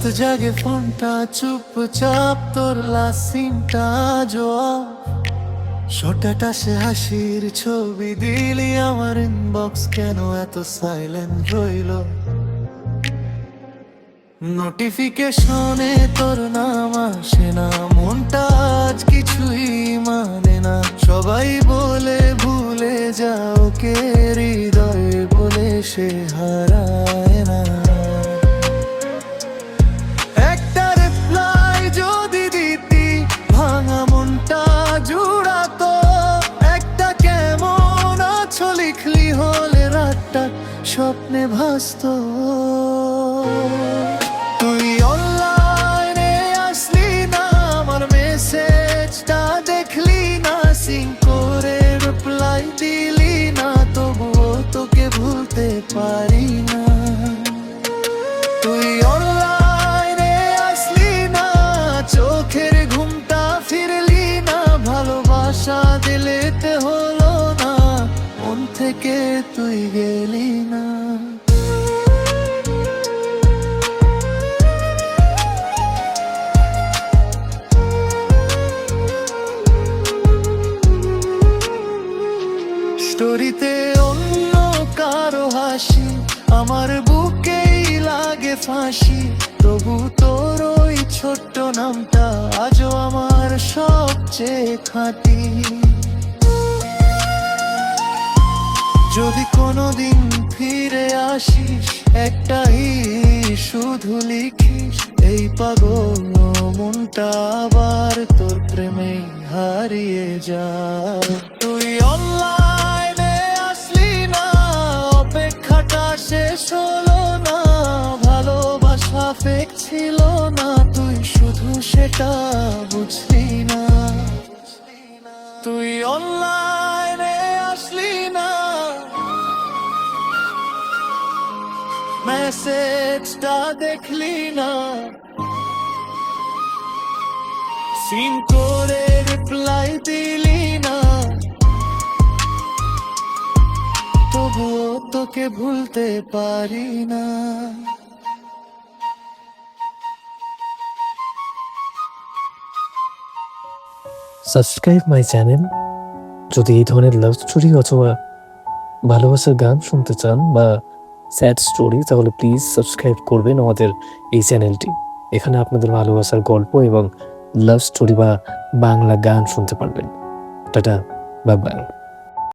রাত জাগে ফোনটা চুপচাপ, তোর লাসিনটা জবাব। শটাটা সে হাসির ছবি দিলি, আমার ইনবক্স কেন এত সাইলেন্ট রইল? নোটিফিকেশনে তোর নাম আসে না, মনটা আজ কিছুই মানে না। সবাই বলে ভুলে যাও, কে হৃদয়ে বলে সে হারায় না। একটা রিপ্লাই যদি দিতি, ভাঙা মনটা জুড়াতো। একটা কেমন আছো লিখলি হলে রাতটা স্বপ্নে ভাসতো। তুই অনলাইনে আসলি না, আমার মেসেজটা দেখলি না, সিং করে রিপ্লাই দিলি না, তবুও তোকে ভুলতে পারি না। তুই অনলাইনে আসলি না, চোখের ঘুমটা ফিরলি না, ভালোবাসা দিলেতে হলো না, মন থেকে তুই গেলি না। স্টোরিতে অন্য কারো হাসি, আমার বুকেই লাগে ফাঁসি, তবু তোর ওই ছোট্ট নামটা আজও আমার সবচেয়ে খাঁটি। যদি কোনোদিন ফিরে আসিস, একটাই শুধু লিখিস, এই পাগল মনটা আবার তোর প্রেমে হারিয়ে যায়। তুই অনলাইনে আসলি না, অপেক্ষাটা শেষ হলো না, ভালোবাসা ফেক ছিল না, তুই শুধু সেটা বুঝলি না। তুই অনলাইনে আসলি না, মেসেজটা দেখলি না, সিন করে রিপ্লাই দিলি না, তবুও তোকে ভুলতে পারি না। Subscribe my channel. যদি এই ধরনের লাভ স্টোরি অথবা ভালোবাসার গান শুনতে চান বা স্যাড স্টোরি, তাহলে প্লিজ সাবস্ক্রাইব করবেন আমাদের এই চ্যানেলটি। এখানে আপনাদের ভালোবাসার গল্প এবং লাভ স্টোরি বা বাংলা গান শুনতে পারবেন। Tata, bye bye.